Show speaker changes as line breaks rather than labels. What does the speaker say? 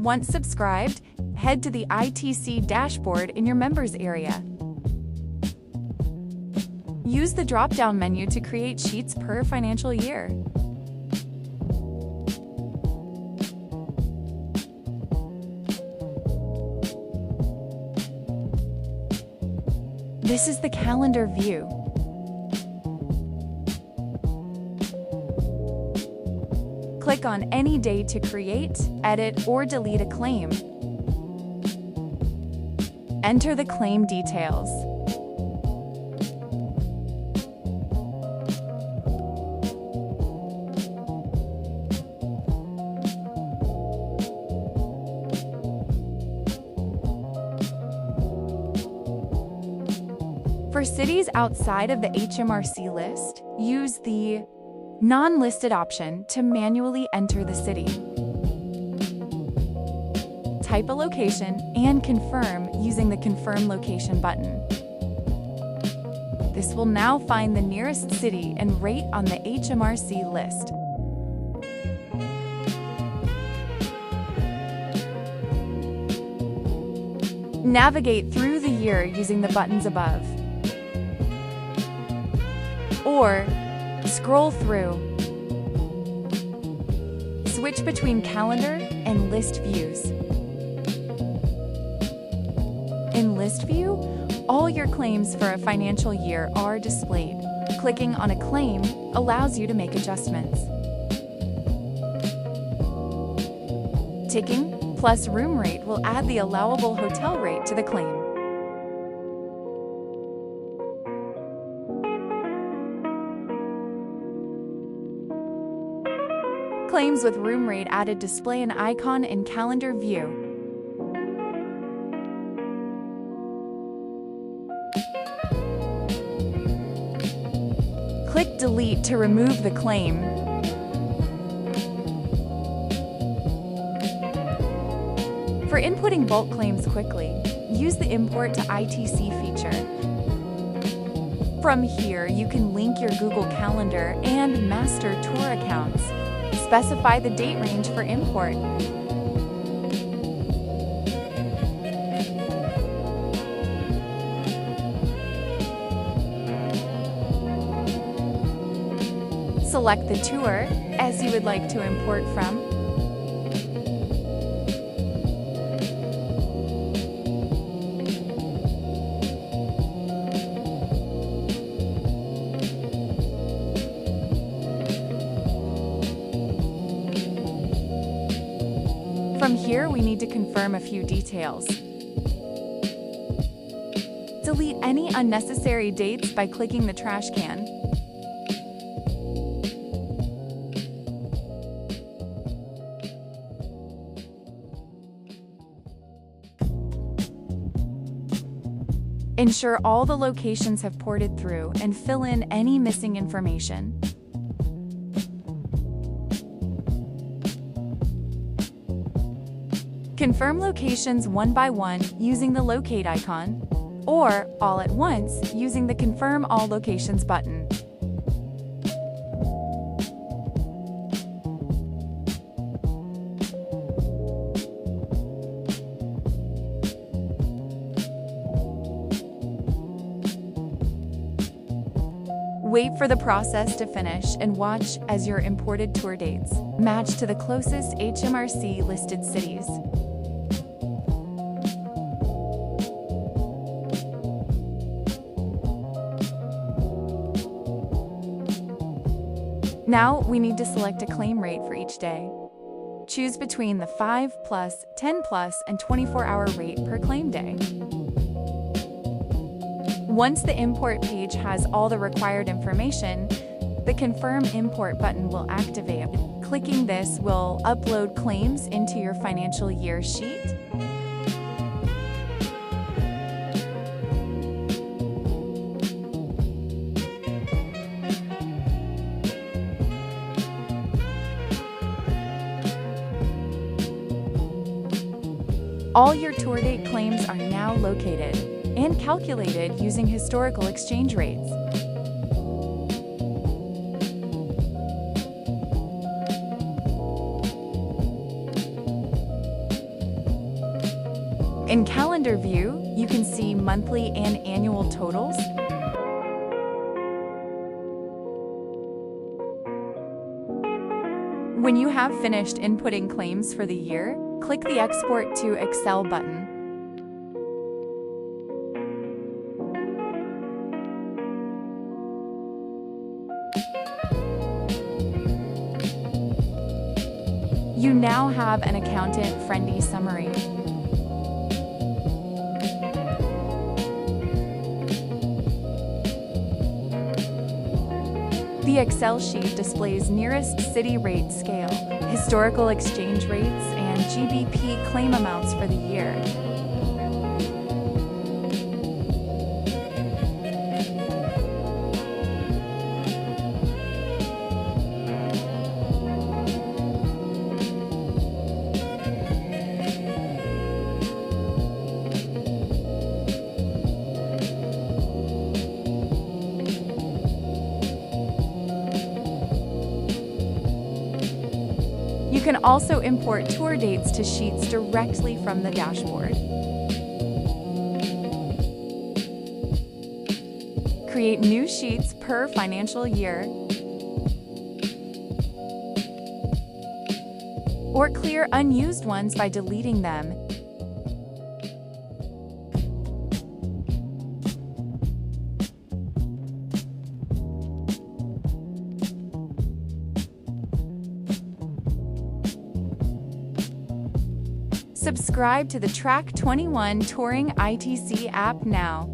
Once subscribed, head to the ITC dashboard in your members area. Use the drop-down menu to create sheets per financial year. This is the calendar view. Click on any day to create, edit, or delete a claim. Enter the claim details. For cities outside of the HMRC list, use the non-listed option to manually enter the city. Type a location and confirm using the Confirm Location button. This will now find the nearest city and rate on the HMRC list. Navigate through the year using the buttons above. Or scroll through. Switch between calendar and list views. In list view, all your claims for a financial year are displayed. Clicking on a claim allows you to make adjustments. Ticking plus room rate will add the allowable hotel rate to the claim. Claims with room rate added display an icon in calendar view. Click Delete to remove the claim. For inputting bulk claims quickly, use the Import to ITC feature. From here, you can link your Google Calendar and Master Tour accounts. Specify the date range for import. Select the tour as you would like to import from. From here, we need to confirm a few details. Delete any unnecessary dates by clicking the trash can. Ensure all the locations have ported through and fill in any missing information. Confirm locations one by one using the Locate icon, or all at once using the Confirm All Locations button. Wait for the process to finish and watch as your imported tour dates match to the closest HMRC listed cities. Now we need to select a claim rate for each day. Choose between the 5+, 10+, and 24-hour rate per claim day. Once the import page has all the required information, the Confirm Import button will activate. Clicking this will upload claims into your financial year sheet. All your tour date claims are now located and calculated using historical exchange rates. In Calendar View, you can see monthly and annual totals. When you have finished inputting claims for the year, click the Export to Excel button. You now have an accountant-friendly summary. The Excel sheet displays nearest city rate scale, historical exchange rates, and GBP claim amounts for the year. You can also import tour dates to sheets directly from the dashboard. Create new sheets per financial year, or clear unused ones by deleting them. Subscribe to the Track21 Touring ITC app now.